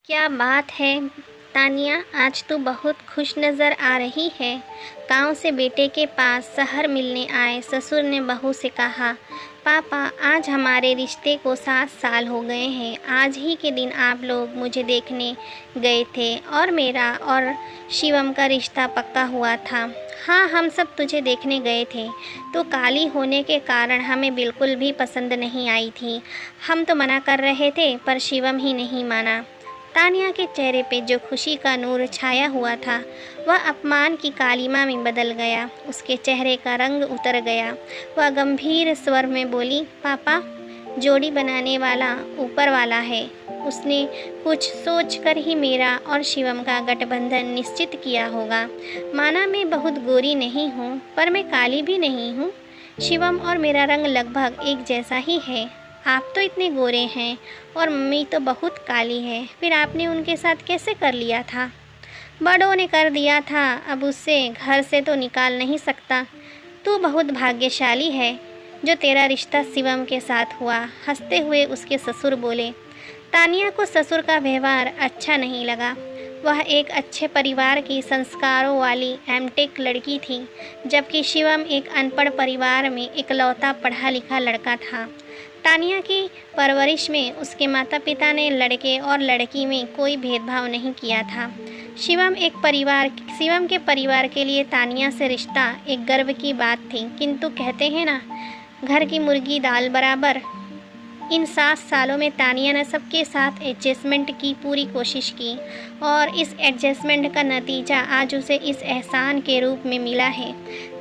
क्या बात है तानिया, आज तू बहुत खुश नज़र आ रही है। गांव से बेटे के पास शहर मिलने आए ससुर ने बहू से कहा, पापा आज हमारे रिश्ते को 7 साल हो गए हैं। आज ही के दिन आप लोग मुझे देखने गए थे और मेरा और शिवम का रिश्ता पक्का हुआ था। हाँ, हम सब तुझे देखने गए थे। तो काली होने के कारण हमें बिल्कुल भी पसंद नहीं आई थी। हम तो मना कर रहे थे पर शिवम ही नहीं माना। तानिया के चेहरे पे जो खुशी का नूर छाया हुआ था वह अपमान की कालिमा में बदल गया। उसके चेहरे का रंग उतर गया। वह गंभीर स्वर में बोली, पापा जोड़ी बनाने वाला ऊपर वाला है। उसने कुछ सोचकर ही मेरा और शिवम का गठबंधन निश्चित किया होगा। माना मैं बहुत गोरी नहीं हूँ पर मैं काली भी नहीं हूँ। शिवम और मेरा रंग लगभग एक जैसा ही है। आप तो इतने गोरे हैं और मम्मी तो बहुत काली है। फिर आपने उनके साथ कैसे कर लिया था? बड़ों ने कर दिया था, अब उससे घर से तो निकाल नहीं सकता। तू बहुत भाग्यशाली है जो तेरा रिश्ता शिवम के साथ हुआ। हंसते हुए उसके ससुर बोले। तानिया को ससुर का व्यवहार अच्छा नहीं लगा। वह एक अच्छे परिवार की संस्कारों वाली एमटेक लड़की थी, जबकि शिवम एक अनपढ़ परिवार में इकलौता पढ़ा लिखा लड़का था। तानिया की परवरिश में उसके माता पिता ने लड़के और लड़की में कोई भेदभाव नहीं किया था। शिवम के परिवार के लिए तानिया से रिश्ता एक गर्व की बात थी। किंतु कहते हैं ना, घर की मुर्गी दाल बराबर। इन 7 सालों में तानिया ने सबके साथ एडजस्टमेंट की पूरी कोशिश की और इस एडजस्टमेंट का नतीजा आज उसे इस एहसान के रूप में मिला है।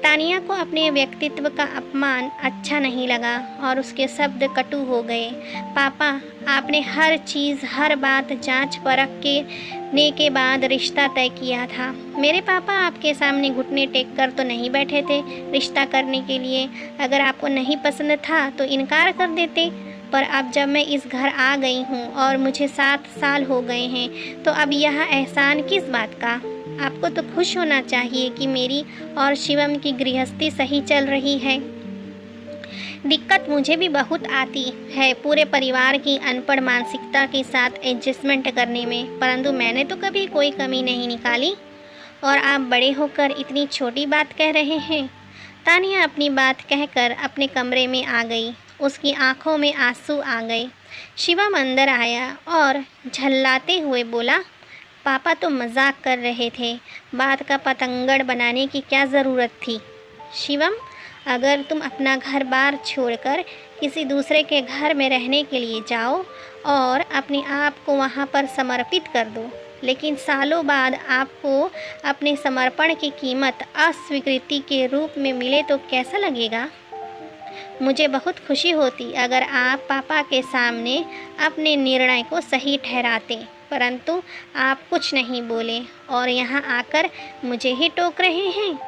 तानिया को अपने व्यक्तित्व का अपमान अच्छा नहीं लगा और उसके शब्द कटु हो गए। पापा, आपने हर चीज़ हर बात जांच परख के बाद रिश्ता तय किया था। मेरे पापा आपके सामने घुटने टेक कर तो नहीं बैठे थे रिश्ता करने के लिए। अगर आपको नहीं पसंद था तो इनकार कर देते। पर अब जब मैं इस घर आ गई हूँ और मुझे 7 साल हो गए हैं तो अब यह एहसान किस बात का? आपको तो खुश होना चाहिए कि मेरी और शिवम की गृहस्थी सही चल रही है। दिक्कत मुझे भी बहुत आती है पूरे परिवार की अनपढ़ मानसिकता के साथ एडजस्टमेंट करने में, परंतु मैंने तो कभी कोई कमी नहीं निकाली। और आप बड़े होकर इतनी छोटी बात कह रहे हैं। तानिया अपनी बात कहकर अपने कमरे में आ गई। उसकी आंखों में आंसू आ गए। शिवम अंदर आया और झल्लाते हुए बोला, पापा तो मजाक कर रहे थे। बात का पतंगड़ बनाने की क्या ज़रूरत थी? शिवम, अगर तुम अपना घर बार छोड़कर किसी दूसरे के घर में रहने के लिए जाओ और अपने आप को वहाँ पर समर्पित कर दो, लेकिन सालों बाद आपको अपने समर्पण की कीमत अस्वीकृति के रूप में मिले तो कैसा लगेगा? मुझे बहुत खुशी होती अगर आप पापा के सामने अपने निर्णय को सही ठहराते, परंतु आप कुछ नहीं बोले और यहाँ आकर मुझे ही टोक रहे हैं।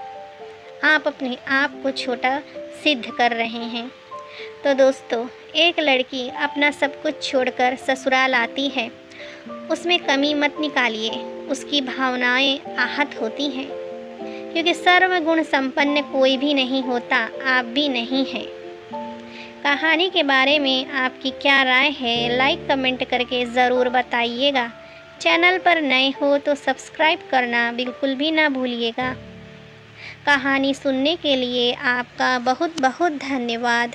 आप अपने आप को छोटा सिद्ध कर रहे हैं। तो दोस्तों, एक लड़की अपना सब कुछ छोड़कर ससुराल आती है, उसमें कमी मत निकालिए। उसकी भावनाएं आहत होती हैं, क्योंकि सर्वगुण संपन्न कोई भी नहीं होता, आप भी नहीं हैं। कहानी के बारे में आपकी क्या राय है, लाइक कमेंट करके ज़रूर बताइएगा। चैनल पर नए हो तो सब्सक्राइब करना बिल्कुल भी ना भूलिएगा। कहानी सुनने के लिए आपका बहुत बहुत धन्यवाद।